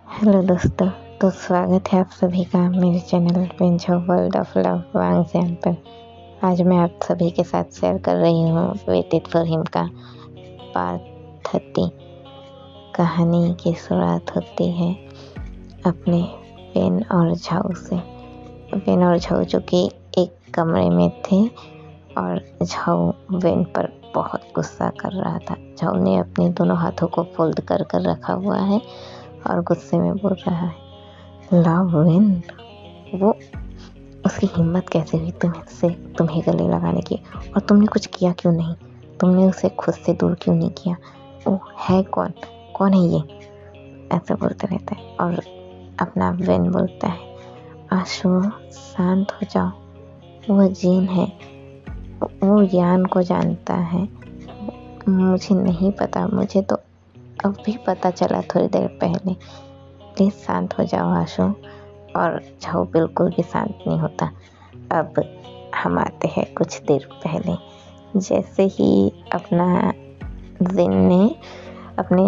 Hello दोस्तों। तो स्वागत है आप सभी का मेरे channel venture world of love Wangjian पर। आज मैं आप सभी के साथ शेयर कर रही हूँ वेटेड फॉर हिम का पार्ट 30। कहानी की शुरुआत होती है अपने वेन और झाऊ से। वेन और झाऊ जो कि एक कमरे में थे और झाऊ वेन पर बहुत गुस्सा कर रहा था। झाऊ ने अपने दोनों हाथों को फोल्ड कर कर रखा हुआ है और गुस्से में बोल रहा है, लव वेन, वो उसकी हिम्मत कैसे हुई तुम्हें गले लगाने की, और तुमने कुछ किया क्यों नहीं? तुमने उसे खुद से दूर क्यों नहीं किया? वो है कौन है ये? ऐसे बोलते रहता है और अपना वेन बोलता है, आशु शांत हो जाओ, वो जीन है, वो यान को जानता है, मुझे नहीं पता, मुझे तो अभी पता चला थोड़ी देर पहले। प्लीज़ शांत हो जाओ आशु। और झाऊ बिल्कुल भी शांत नहीं होता। अब हम आते हैं कुछ देर पहले। जैसे ही अपना जिन ने अपने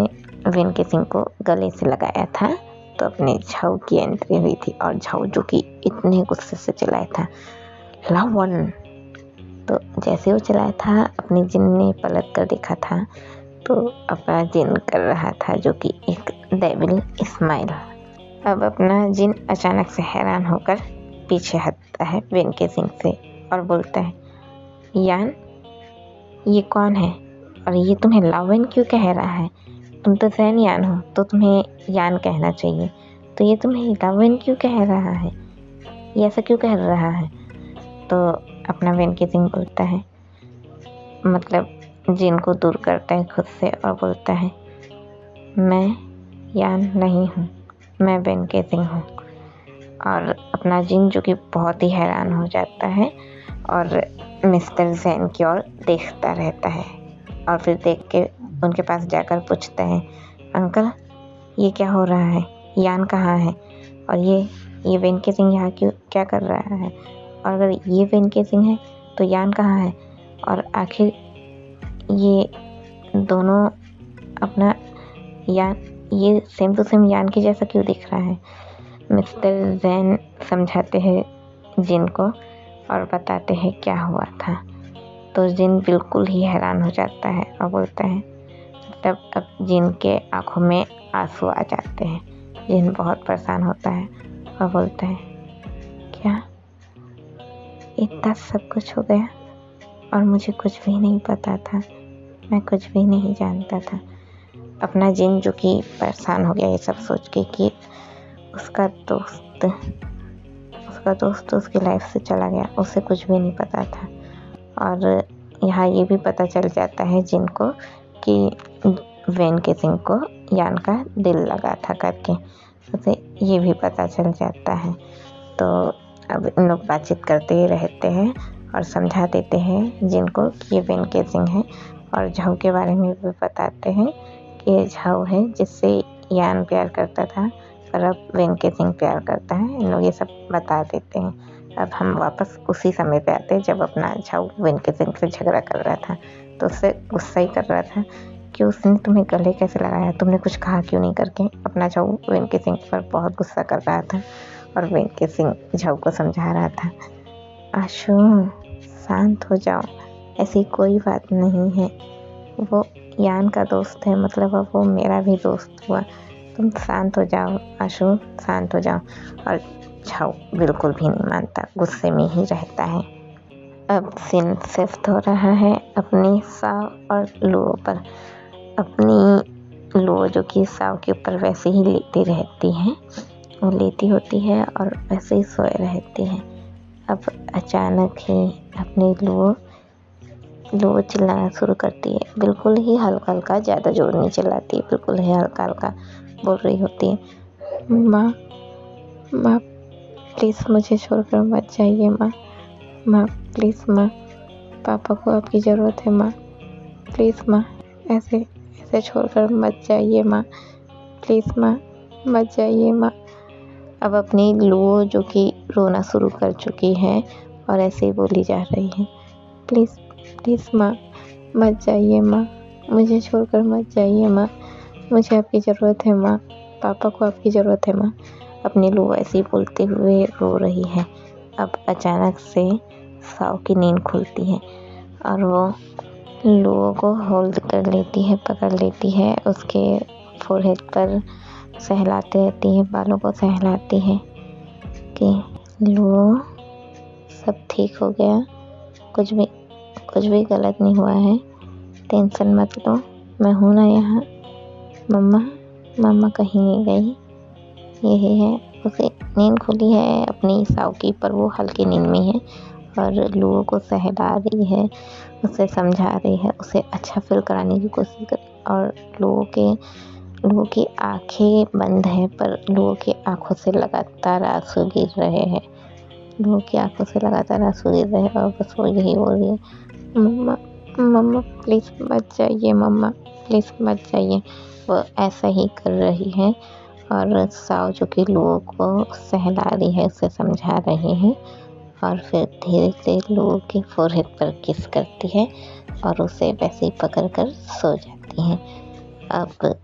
विन के सिंह को गले से लगाया था तो अपने झाऊ की एंट्री हुई थी और झाऊ जो कि इतने गुस्से से चिल्लाया था, लवन। तो जैसे वो चिल्लाया था अपने जिन ने पलट कर देखा था तो अपना जिन कर रहा था जो कि एक डेविल स्माइल। अब अपना जिन अचानक से हैरान होकर पीछे हटता है विन के सिंह से और बोलता है, यान, ये कौन है और ये तुम्हें लवन क्यों कह रहा है? तुम तो जैन यान हो तो तुम्हें यान कहना चाहिए, तो ये तुम्हें लवन क्यों कह रहा है? ये ऐसा क्यों कह रहा है? तो अपना विन के सिंह बोलता है, मतलब जिन को दूर करता है खुद से और बोलता है, मैं यान नहीं हूँ, मैं वेन के सिंह हूँ। और अपना जिन जो कि बहुत ही हैरान हो जाता है और मिस्टर जैन की ओर देखता रहता है और फिर देख के उनके पास जाकर पूछता है, अंकल ये क्या हो रहा है? यान कहाँ है? और ये वेन के सिंह यहाँ क्या कर रहा है? और अगर ये वेन के सिंह है तो यान कहाँ है? और आखिर ये दोनों अपना यान, ये सेम टू सेम यान के जैसा क्यों दिख रहा है? मिस्टर जैन समझाते हैं जिन को और बताते हैं क्या हुआ था। तो जिन बिल्कुल ही हैरान हो जाता है और बोलता है, तब अब जिन के आंखों में आंसू आ जाते हैं। जिन बहुत परेशान होता है और बोलता है, क्या इतना सब कुछ हो गया और मुझे कुछ भी नहीं पता था, मैं कुछ भी नहीं जानता था। अपना जिन जो कि परेशान हो गया ये सब सोच के कि उसका दोस्त उसकी लाइफ से चला गया, उसे कुछ भी नहीं पता था। और यहाँ ये भी पता चल जाता है जिनको कि वेन के सिंह को यान का दिल लगा था करके, उसे ये भी पता चल जाता है। तो अब इन लोग बातचीत करते ही रहते हैं और समझा देते हैं जिनको कि ये वेन के सिंह है और झाऊ के बारे में भी बताते हैं कि ये झाऊ है जिससे यान प्यार करता था पर अब वेन के सिंह प्यार करता है। इन लोग ये सब बता देते हैं। अब हम वापस उसी समय पे आते हैं जब अपना झाऊ वेन के सिंह से झगड़ा कर रहा था तो उससे गुस्सा ही कर रहा था कि उसने तुम्हें गले कैसे लगाया, तुमने कुछ कहा क्यों नहीं करके। अपना झाऊ वेन के सिंह पर बहुत गुस्सा कर रहा था और वेन के सिंह झाऊ को समझा रहा था, आशु शांत हो जाओ, ऐसी कोई बात नहीं है, वो यान का दोस्त है, मतलब अब वो मेरा भी दोस्त हुआ, तुम शांत हो जाओ आशु, शांत हो जाओ। और झाऊ बिल्कुल भी नहीं मानता, गुस्से में ही रहता है। अब सीन शिफ्ट हो रहा है अपनी साव और लुओ पर। अपनी लुओ जो कि साव के ऊपर वैसे ही लेटी रहती है, वो लेटी होती है और वैसे ही सोए रहती है। अब अचानक ही अपनी लुओ चिल्लाना शुरू करती है, बिल्कुल ही हल्का हल्का, ज़्यादा जोर नहीं चिल्लाती है, बिल्कुल ही हल्का हल्का बोल रही होती है, माँ प्लीज़ मुझे छोड़कर मत जाइए माँ प्लीज़ माँ, पापा को आपकी ज़रूरत है माँ, प्लीज़ माँ, ऐसे छोड़कर मत जाइए माँ, प्लीज़ माँ मत जाइए माँ। अब अपनी लुओ जो कि रोना शुरू कर चुकी है और ऐसे ही बोली जा रही है, प्लीज़ माँ मत जाइए माँ, मुझे छोड़कर मत जाइए माँ, मुझे आपकी ज़रूरत है माँ, पापा को आपकी ज़रूरत है माँ। अपनी लू ऐसे ही बोलते हुए रो रही है। अब अचानक से साव की नींद खुलती है और वो लुओ को होल्ड कर लेती है, पकड़ लेती है, उसके फोरहेड पर सहलाते रहती है, बालों को सहलाती है कि लुओ सब ठीक हो गया, कुछ भी गलत नहीं हुआ है, टेंशन मत लो, मैं हूँ ना यहाँ। मम्मा कहीं नहीं गई, यही है। उसे नींद खुली है अपनी साव की, पर वो हल्की नींद में है और लुओ को सहला रही है, उसे समझा रही है, उसे अच्छा फील कराने की कोशिश कर रही है। और लुओ की आंखें बंद है, पर लुओ की आंखों से लगातार आंसू गिर रहे हैं। लुओ की आंखों से लगातार आंसू गिर रहे हैं और बस वो यही बोल रही है, मम्मा प्लीज़ मत जाइए, मम्मा प्लीज़ मत जाइए। वो ऐसा ही कर रही है और साव जो कि लुओ को सहला रही है, उसे समझा रही है और फिर धीरे से लुओ के फोरहेड पर किस करती है और उसे वैसे ही पकड़ कर सो जाती है। अब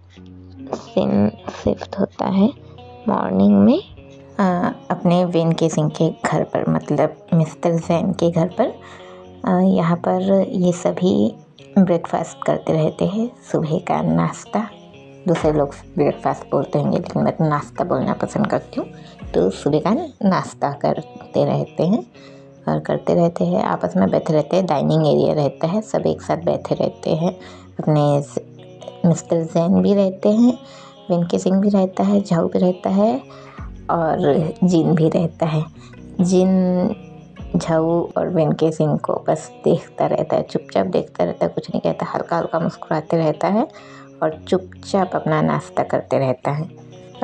सीन शिफ्ट होता है मॉर्निंग में अपने वेन केसिंग के घर पर, मतलब मिस्टर जैन के घर पर। यहाँ पर ये सभी ब्रेकफास्ट करते रहते हैं, सुबह का नाश्ता। दूसरे लोग ब्रेकफास्ट बोलते होंगे लेकिन मैं तो नाश्ता बोलना पसंद करती हूँ। तो सुबह का नाश्ता करते रहते हैं और करते रहते हैं, आपस में बैठे रहते हैं। डाइनिंग एरिया रहता है, सब एक साथ बैठे रहते हैं। अपने मिस्टर जैन भी रहते हैं, वेनके सिंह भी रहता है, झाऊ भी रहता है और जिन भी रहता है। जिन झाऊ और वेनके सिंह को बस देखता रहता है, चुपचाप देखता रहता है, कुछ नहीं कहता, हल्का हल्का मुस्कुराते रहता है और चुपचाप अपना नाश्ता करते रहता है।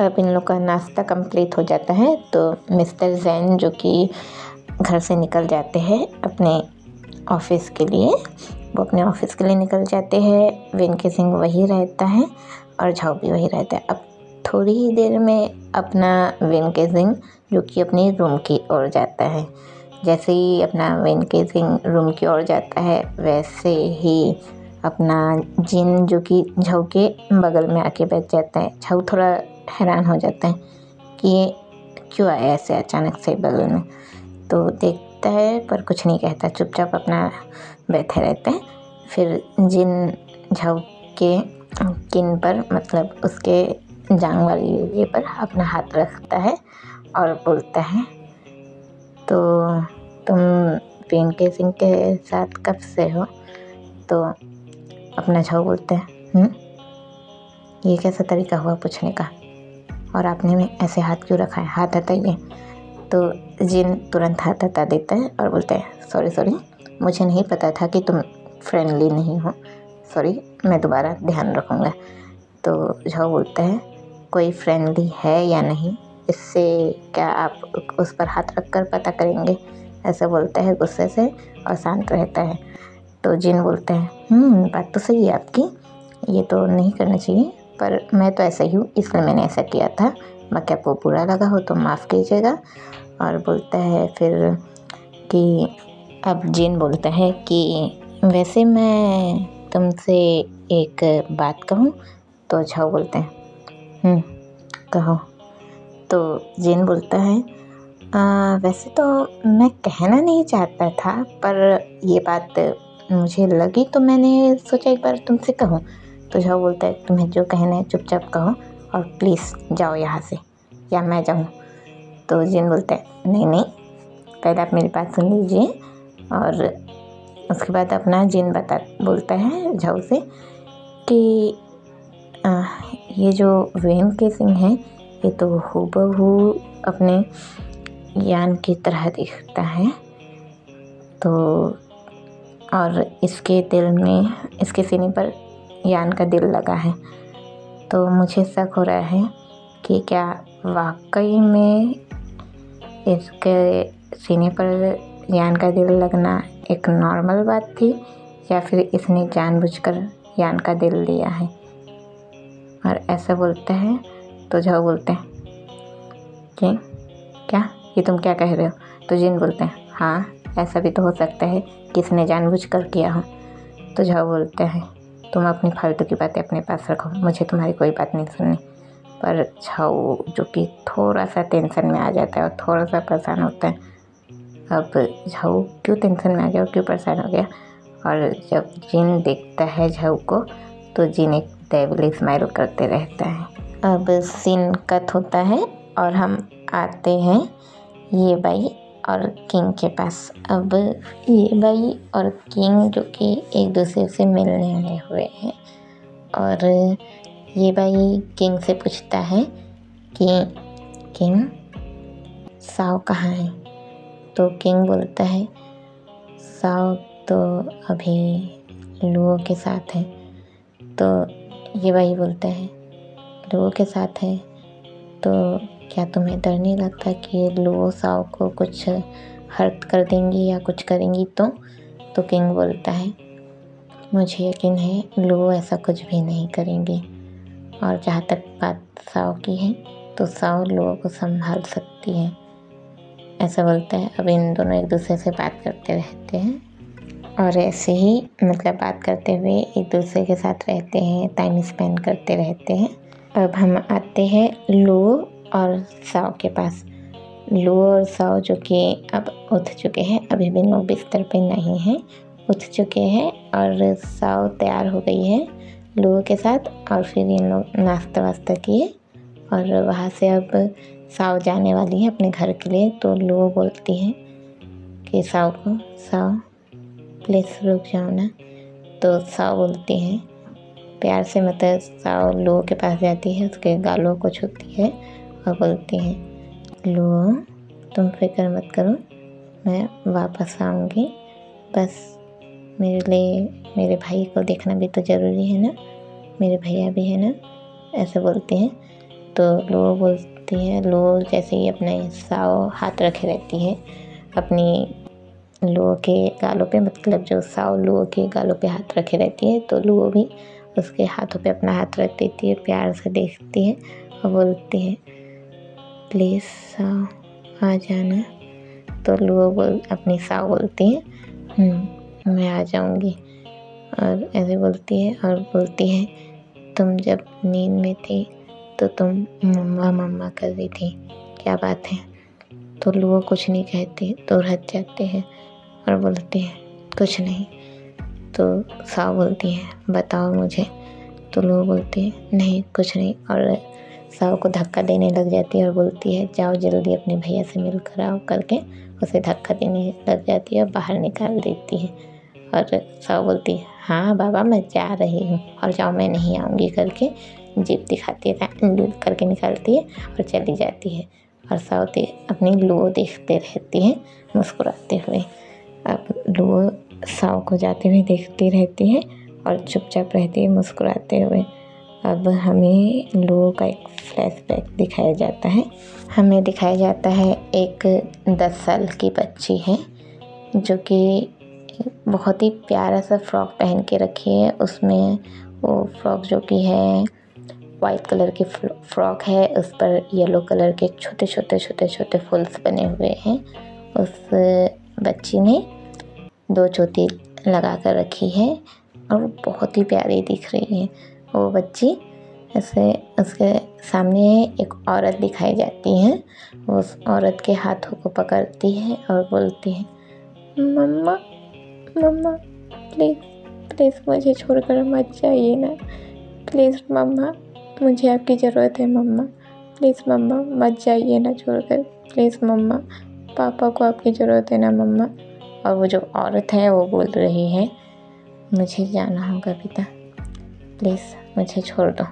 अब इन लोग का नाश्ता कंप्लीट हो जाता है तो मिस्टर जैन जो कि घर से निकल जाते हैं अपने ऑफिस के लिए, वो अपने ऑफिस के लिए निकल जाते हैं। वेनके सिंह वही रहता है और झाऊ भी वही रहता है। अब थोड़ी ही देर में अपना वेनके सिंह जो कि अपनी रूम की ओर जाता है। जैसे ही अपना वेनके सिंह रूम की ओर जाता है वैसे ही अपना जिन जो कि झाऊ के बगल में आके बैठ जाता है। झाऊ थोड़ा हैरान हो जाता है कि ये क्यों आया ऐसे अचानक से बगल में, तो देखता है पर कुछ नहीं कहता, चुपचाप अपना बैठे रहते हैं। फिर जिन झाऊ के किन पर, मतलब उसके जांघ वाली ये पर अपना हाथ रखता है और बोलता है, तो तुम वेनके सिंह के साथ कब से हो? तो अपना झाऊ बोलते हैं, ये कैसा तरीका हुआ पूछने का, और आपने में ऐसे हाथ क्यों रखा है, हाथ हटाइए। तो जिन तुरंत हाथ हटा देता है और बोलता है, सॉरी मुझे नहीं पता था कि तुम फ्रेंडली नहीं हो, सॉरी, मैं दोबारा ध्यान रखूँगा। तो झाऊ बोलता है, कोई फ्रेंडली है या नहीं इससे क्या आप उस पर हाथ रख कर पता करेंगे, ऐसा बोलता है गुस्से से और शांत रहता है। तो जिन बोलते हैं, बात तो सही है आपकी, ये तो नहीं करना चाहिए, पर मैं तो ऐसा ही हूँ इसलिए मैंने ऐसा किया था, बाकी आपको बुरा लगा हो तो माफ़ कीजिएगा। और बोलता है फिर कि अब जिन बोलता है कि वैसे मैं तुमसे एक बात कहूँ? तो झाऊ बोलते हैं, कहो। तो जिन बोलता है, वैसे तो मैं कहना नहीं चाहता था, पर ये बात मुझे लगी तो मैंने सोचा एक बार तुमसे कहूँ। तो झाऊ बोलता है, तुम्हें जो कहना है चुपचाप कहो और प्लीज़ जाओ यहाँ से, या मैं जाऊँ? तो जिन बोलता है, नहीं, पहले आप मेरी बात सुन लीजिए। और उसके बाद अपना जिन बोलता है झाऊ से कि ये जो वेनके सिंह है ये तो हूबहू अपने यान की तरह दिखता है, तो और इसके दिल में, इसके सीने पर यान का दिल लगा है, तो मुझे शक हो रहा है कि क्या वाकई में इसके सीने पर यान का दिल लगना एक नॉर्मल बात थी या फिर इसने जानबूझकर यान का दिल लिया है। और ऐसा बोलता है तो झाऊ बोलते हैं कि क्या, ये तुम क्या कह रहे हो? तो जिन बोलते हैं, हाँ ऐसा भी तो हो सकता है कि इसने जानबूझकर किया हो। तो झाऊ बोलते हैं, तुम अपनी फालतू की बातें अपने पास रखो, मुझे तुम्हारी कोई बात नहीं सुननी, पर झाऊ जो कि थोड़ा सा टेंशन में आ जाता है और थोड़ा सा परेशान होता है। अब झाऊ क्यों टेंशन में आ गया और क्यों परेशान हो गया, और जब जिन देखता है झाऊ को तो जिन एक डेविल स्माइल करते रहता है। अब सीन कट होता है और हम आते हैं ये बाई और किंग के पास। अब ये बाई और किंग जो कि एक दूसरे से मिलने आए हुए हैं, और ये बाई किंग से पूछता है कि किंग साव कहाँ है। तो किंग बोलता है साव तो अभी लुओ के साथ है। तो ये बाई बोलता है लुओ के साथ है तो क्या तुम्हें डर नहीं लगता कि लुओ साव को कुछ हर्ट कर देंगी या कुछ करेंगी? तो किंग बोलता है मुझे यकीन है लुओ ऐसा कुछ भी नहीं करेंगे, और जहाँ तक बात साव की है तो साव लुओ को संभाल सकती है, ऐसा बोलता है। अब इन दोनों एक दूसरे से बात करते रहते हैं और ऐसे ही मतलब बात करते हुए एक दूसरे के साथ रहते हैं, टाइम स्पेंड करते रहते हैं। अब हम आते हैं लुओ और साव के पास। लुओ और साव जो कि अब उठ चुके हैं, अभी भी लोग बिस्तर पे नहीं हैं, उठ चुके हैं और साव तैयार हो गई है लुओ के साथ। और फिर इन लोग नाश्ता वास्ता किए और वहाँ से अब साव जाने वाली है अपने घर के लिए। तो लुओ बोलती है कि साव को साव प्लीज़ रुक जाओ ना। तो साव बोलती है प्यार से, मतलब साव लुओ के पास जाती है, उसके गालों को छूती है और बोलती है लुओ तुम फिक्र मत करो, मैं वापस आऊँगी, बस मेरे लिए मेरे भाई को देखना भी तो ज़रूरी है ना, मेरे भैया भी है ना, ऐसे बोलती हैं। तो लुओ बोलती है, लुओ जैसे ही अपने साव हाथ रखे रहती है अपनी लुओ के गालों पे, मतलब जो साव लुओ के गालों पे हाथ रखे रहती है, तो लुओ भी उसके हाथों पे अपना हाथ रख देती है, प्यार से देखती है और बोलती है प्लीज़ साव आ जाना। तो लुओ अपनी साव बोलती है मैं आ जाऊंगी, और ऐसे बोलती है और बोलती है तुम जब नींद में थी तो तुम मम्मा मम्मा कर रही थी, क्या बात है? तो लुओ कुछ नहीं कहती, तो हट जाते हैं और बोलते हैं कुछ नहीं। तो साव बोलती है बताओ मुझे। तो लुओ बोलती है नहीं कुछ नहीं, और साव को धक्का देने लग जाती है और बोलती है जाओ जल्दी अपने भैया से मिल कर आओ, करके उसे धक्का देने लग जाती है और बाहर निकाल देती है। और साव बोलती है हाँ बाबा मैं जा रही हूँ, और जाओ मैं नहीं आऊँगी, करके जीप दिखाती है, करके निकालती है और चली जाती है। और साव अपनी लुओ देखते रहती है मुस्कुराते हुए। अब लुओ साव को जाते हुए देखती रहती है और चुपचाप रहती है मुस्कुराते हुए। अब हमें लुओ का एक फ्लैशबैक दिखाया जाता है। हमें दिखाया जाता है एक 10 साल की बच्ची है जो कि बहुत ही प्यारा सा फ्रॉक पहन के रखी है। उसमें वो फ्रॉक जो कि है वाइट कलर की फ्रॉक है, उस पर येलो कलर के छोटे छोटे फूल्स बने हुए हैं। उस बच्ची ने 2 चोटी लगा कर रखी है और वो बहुत ही प्यारी दिख रही है वो बच्ची। ऐसे उसके सामने एक औरत दिखाई जाती है, उस औरत के हाथों को पकड़ती है और बोलती है मम्मा मम्मा प्लीज़ मुझे छोड़कर मत जाइए ना, प्लीज़ मम्मा मुझे आपकी ज़रूरत है मम्मा, प्लीज़ मम्मा मत जाइए ना छोड़कर, प्लीज़ मम्मा पापा को आपकी ज़रूरत है ना मम्मा। और वो जो औरत है वो बोल रही है मुझे जाना होगा पिता, प्लीज़ मुझे छोड़ दो,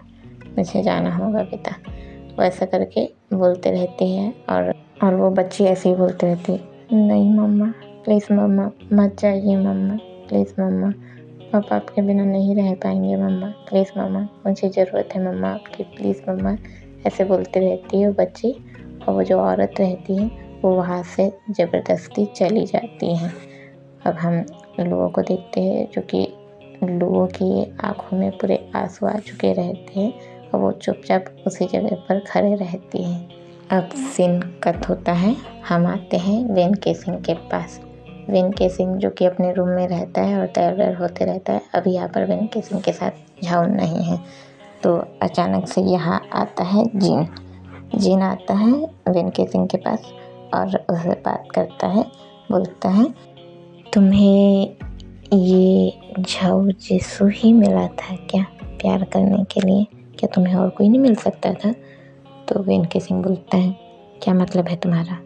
मुझे जाना होगा पिता। वो ऐसा करके बोलते रहते हैं और वो बच्ची ऐसे ही बोलती रहती है नहीं मम्मा प्लीज़ मम्मा मत जाइए मम्मा, प्लीज़ मम्मा पापा आपके बिना नहीं रह पाएंगे मम्मा, प्लीज़ मम्मा मुझे ज़रूरत है मम्मा आपकी, प्लीज़ मम्मा। ऐसे बोलती रहती है वो बच्ची। और वो जो औरत रहती है वो वहाँ से ज़बरदस्ती चली जाती है। अब हम लुओ को देखते हैं जो कि लुओ की आँखों में पूरे आंसू आ चुके रहते हैं और वो चुपचाप उसी जगह पर खड़े रहती हैं। अब सीन कट होता है, हम आते हैं वेन केसिंग के पास। वेन केसिंग जो कि अपने रूम में रहता है और तैयार होते रहता है। अभी यहाँ पर वेन केसिंग के साथ झाऊ नहीं है। तो अचानक से यहाँ आता है जिन। जिन आता है वेन केसिंग के पास और उससे बात करता है, बोलता है तुम्हें ये झाऊ जिसु ही मिला था क्या प्यार करने के लिए? क्या तुम्हें और कोई नहीं मिल सकता था? तो वेन केसिंग बोलता है क्या मतलब है तुम्हारा?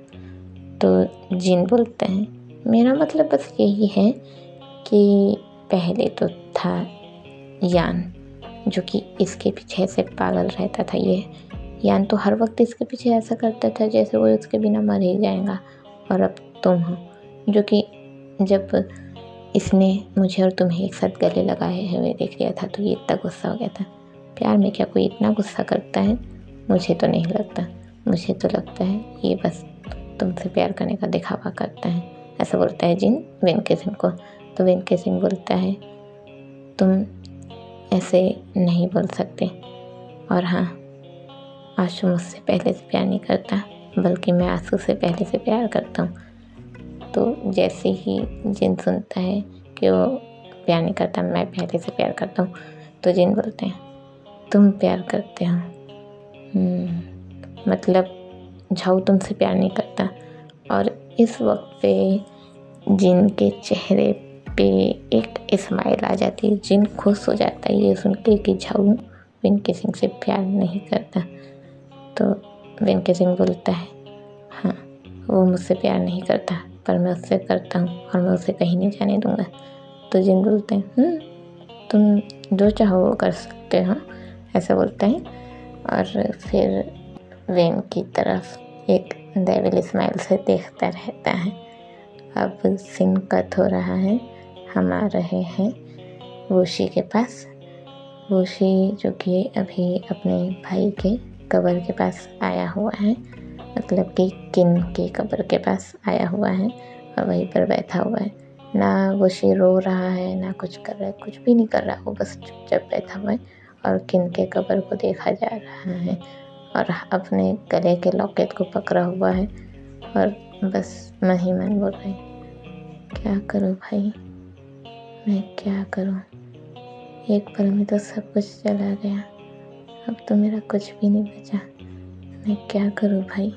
तो जिन बोलता है मेरा मतलब बस यही है कि पहले तो था यान, जो कि इसके पीछे से पागल रहता था। ये यान तो हर वक्त इसके पीछे ऐसा करता था जैसे वो उसके बिना मर ही जाएगा। और अब तुम हो, जो कि जब इसने मुझे और तुम्हें एक साथ गले लगाए हुए देख लिया था तो ये इतना गुस्सा हो गया था। प्यार में क्या कोई इतना गुस्सा करता है? मुझे तो नहीं लगता। मुझे तो लगता है ये बस तुमसे प्यार करने का दिखावा करता है, ऐसा बोलता है जिन वेन केसिंग को। तो वेन केसिंग बोलता है तुम ऐसे नहीं बोल सकते, और हाँ, आशु मुझसे पहले से प्यार नहीं करता, बल्कि मैं आशु से पहले से प्यार करता हूँ। तो जैसे ही जिन सुनता है कि वो प्यार नहीं करता, मैं पहले से प्यार करता हूँ, तो जिन बोलते हैं तुम प्यार करते हो, मतलब झाऊ तुमसे प्यार नहीं करता। और इस वक्त पे जिन के चेहरे पे एक स्माइल आ जाती है। जिन खुश हो जाता है ये सुन के कि झाऊ वेन केसिंग से प्यार नहीं करता। तो वेन केसिंग बोलता है हाँ, वो मुझसे प्यार नहीं करता, पर मैं उससे करता हूँ और मैं उसे कहीं नहीं जाने दूँगा। तो जिन बोलते हैं तुम जो चाहो वो कर सकते हो, ऐसा बोलता है। और फिर वेन की तरफ एक डेविल स्माइल से देखता रहता है। अब सीन कट हो रहा है, हम आ रहे हैं वोशी के पास। वोशी जो कि अभी अपने भाई के कब्र के पास आया हुआ है, मतलब कि किन की कब्र के पास आया हुआ है और वहीं पर बैठा हुआ है। ना वोशी रो रहा है ना कुछ कर रहा है, कुछ भी नहीं कर रहा, वो बस चुपचाप बैठा हुआ है और किन के कब्र को देखा जा रहा है और अपने गले के लॉकेट को पकड़ा हुआ है और बस मन ही मन बोल रहे क्या करूँ भाई, मैं क्या करूँ? एक पल में तो सब कुछ चला गया, अब तो मेरा कुछ भी नहीं बचा। मैं क्या करूँ भाई?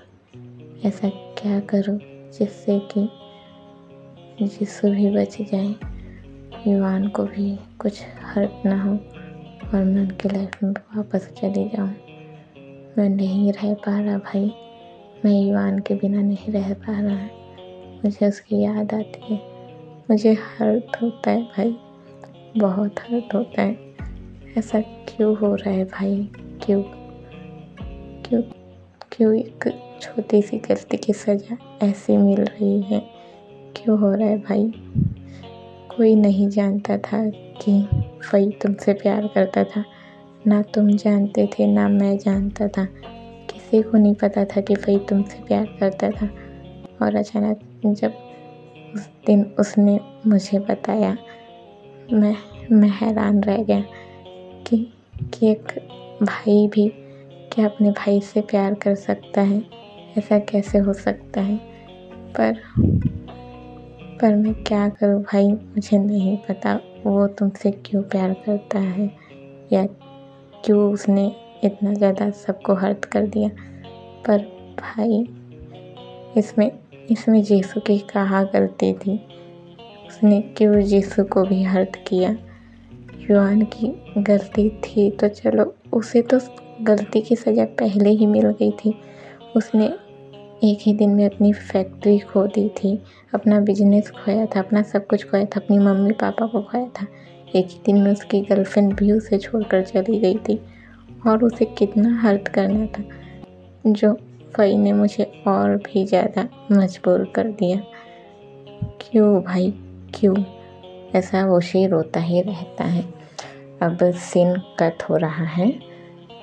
ऐसा क्या करूँ जिससे कि जिसु भी बच जाए, युवान को भी कुछ हर्ट ना हो और मैं उनकी लाइफ में वापस चली जाऊँ। मैं नहीं रह पा रहा भाई, मैं युवान के बिना नहीं रह पा रहा। मुझे उसकी याद आती है, मुझे हर्ट होता है भाई, बहुत हर्ट होता है। ऐसा क्यों हो रहा है भाई? क्यों क्यों क्यों एक छोटी सी गलती की सज़ा ऐसी मिल रही है? क्यों हो रहा है भाई? कोई नहीं जानता था कि वही तुमसे प्यार करता था, ना तुम जानते थे ना मैं जानता था। किसी को नहीं पता था कि वही तुमसे प्यार करता था। और अचानक जब उस दिन उसने मुझे बताया, मैं हैरान रह गया कि एक भाई भी क्या अपने भाई से प्यार कर सकता है? ऐसा कैसे हो सकता है? पर मैं क्या करूं भाई, मुझे नहीं पता वो तुमसे क्यों प्यार करता है या क्यों उसने इतना ज़्यादा सबको हर्ट कर दिया। पर भाई इसमें यीशु की कहाँ गलती थी? उसने क्यों यीशु को भी हर्ट किया? युवान की गलती थी तो चलो, उसे तो गलती की सज़ा पहले ही मिल गई थी। उसने एक ही दिन में अपनी फैक्ट्री खो दी थी, अपना बिजनेस खोया था, अपना सब कुछ खोया था, अपनी मम्मी पापा को खोया था। एक ही दिन में उसकी गर्लफ्रेंड भी उसे छोड़कर चली गई थी और उसे कितना हर्ट करना था, जो फई ने मुझे और भी ज़्यादा मजबूर कर दिया। क्यों भाई क्यों? ऐसा वोशी रोता ही रहता है। अब सीन कट हो रहा है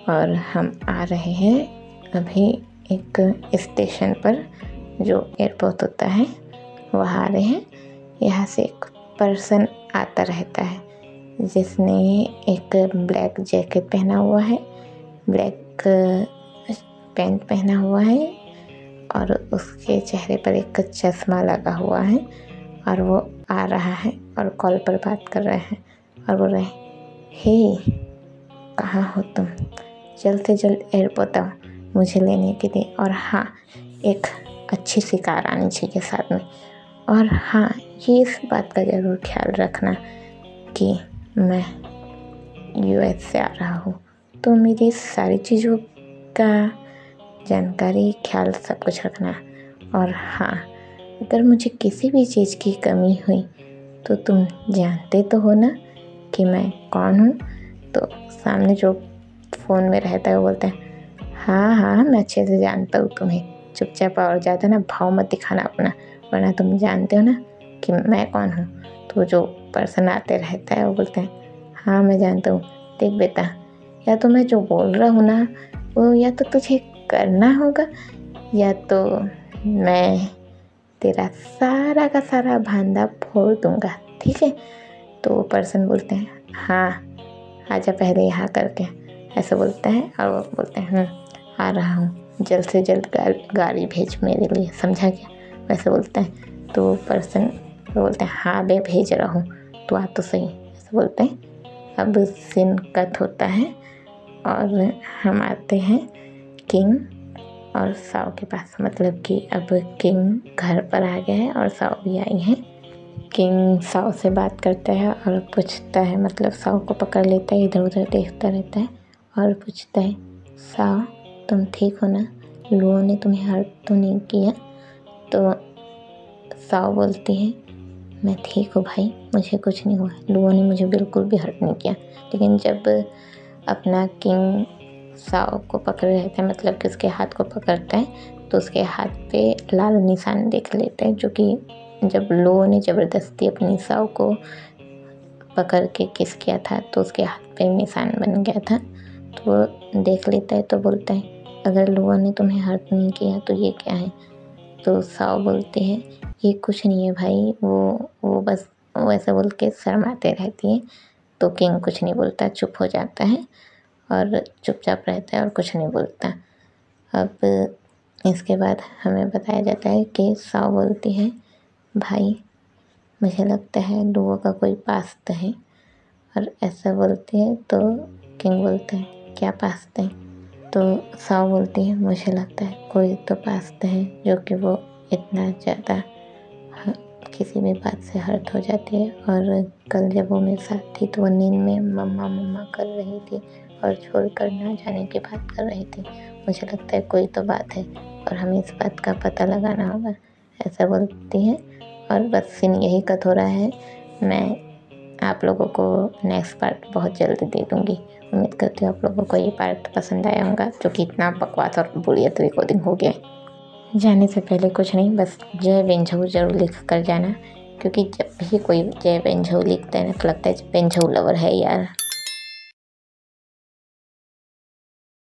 और हम आ रहे हैं अभी एक स्टेशन पर, जो एयरपोर्ट होता है वहाँ आ रहे हैं। यहाँ से एक पर्सन आता रहता है जिसने एक ब्लैक जैकेट पहना हुआ है, ब्लैक पैंट पहना हुआ है और उसके चेहरे पर एक चश्मा लगा हुआ है और वो आ रहा है और कॉल पर बात कर रहे हैं और बोल रहे हे कहाँ हो तुम? जल्द से जल्द एयरपोर्ट आओ मुझे लेने के लिए। और हाँ, एक अच्छी सी कार आनी चाहिए साथ में। और हाँ, ये इस बात का ज़रूर ख्याल रखना कि मैं यूएस से आ रहा हूँ, तो मेरी सारी चीज़ों का जानकारी, ख्याल सब कुछ रखना। और हाँ, अगर मुझे किसी भी चीज़ की कमी हुई तो तुम जानते तो हो ना कि मैं कौन हूँ। तो सामने जो फ़ोन में रहता है वो बोलता है, हाँ हाँ मैं अच्छे से जानता हूँ तुम्हें, चुपचाप और ज़्यादा ना भाव मत दिखाना अपना, वरना तुम जानते हो ना कि मैं कौन हूँ। तो जो पर्सन आते रहता है वो बोलता है, हाँ मैं जानता हूँ, देख बेटा, या तो मैं जो बोल रहा हूँ ना वो या तो तुझे करना होगा या तो मैं तेरा सारा का सारा भांडा फोड़ दूंगा, ठीक है। तो वो पर्सन बोलते हैं, हाँ आजा पहले यहाँ करके, ऐसे बोलता है। और वो बोलते हैं, आ रहा हूँ, जल्द से जल्द गाड़ी भेज मेरे लिए, समझा क्या, वैसे बोलता है। तो वो पर्सन बोलते हैं, हाँ बे भेज रहा हूँ, तो आ तो सही, ऐसे बोलते हैं। अब सीन कट होता है और हम आते हैं किंग और साओ के पास। मतलब कि अब किंग घर पर आ गया है और साओ भी आई है। किंग साओ से बात करता है और पूछता है, मतलब साओ को पकड़ लेता है, इधर उधर देखता रहता है और पूछता है, साओ तुम ठीक हो ना, लुओ ने तुम्हें हर्ट तो नहीं किया? तो साओ बोलती है, मैं ठीक हूँ भाई, मुझे कुछ नहीं हुआ, लुओ ने मुझे बिल्कुल भी हर्ट नहीं किया। लेकिन जब अपना किंग साओ को पकड़ रहता है, मतलब कि उसके हाथ को पकड़ता है, तो उसके हाथ पे लाल निशान देख लेते हैं, जो कि जब लुओ ने ज़बरदस्ती अपनी साओ को पकड़ के किस किया था तो उसके हाथ पे निशान बन गया था। तो वो देख लेता है तो बोलता है, अगर लुओ ने तुम्हें हर्ट नहीं किया तो ये क्या है? तो साओ बोलती है, ये कुछ नहीं है भाई, वो बस वो ऐसा बोल के शर्माते रहती है। तो किंग कुछ नहीं बोलता, चुप हो जाता है और चुपचाप रहता है और कुछ नहीं बोलता। अब इसके बाद हमें बताया जाता है कि साओ बोलती है, भाई मुझे लगता है लुओ का कोई पास्ट है। और ऐसा बोलती है तो किंग बोलता है, क्या पास्ट है? तो साओ बोलती है, मुझे लगता है कोई तो पास्ट है जो कि वो इतना ज़्यादा किसी भी बात से हर्ट हो जाती है। और कल जब वो मेरे साथ थी तो वो नींद में मम्मा मम्मा कर रही थी और छोड़कर ना जाने की बात कर रही थी। मुझे लगता है कोई तो बात है और हमें इस बात का पता लगाना होगा, ऐसा बोलती है। और बस सीन यही कट हो रहा है। मैं आप लोगों को नेक्स्ट पार्ट बहुत जल्दी दे दूँगी। उम्मीद करती हूँ आप लोगों को ये पार्ट पसंद आया होगा, जो कि इतना बकवास और बुढ़ियत रिकॉर्डिंग हो गया। जाने से पहले कुछ नहीं, बस जय वेंझऊ ज़रूर लिख कर जाना, क्योंकि जब भी कोई जय वेंझऊ लिखता है ना तो लगता है वेंझऊ लवर है यार।